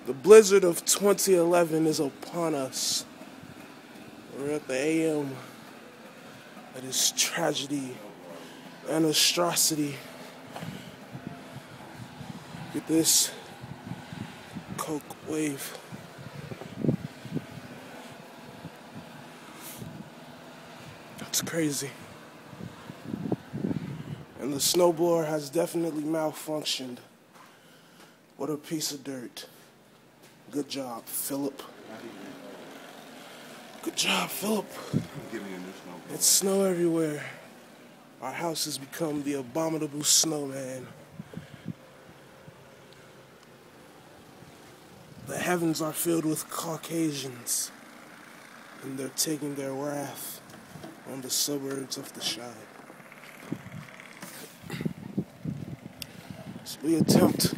The blizzard of 2011 is upon us. We're at the AM that is tragedy and atrocity. Get this Coke wave. It's crazy. And the snowblower has definitely malfunctioned. What a piece of dirt. Good job, Philip. Good job, Philip. It's snow everywhere. Our house has become the abominable snowman. The heavens are filled with Caucasians, and they're taking their wrath on the suburbs of the Chi. So we attempt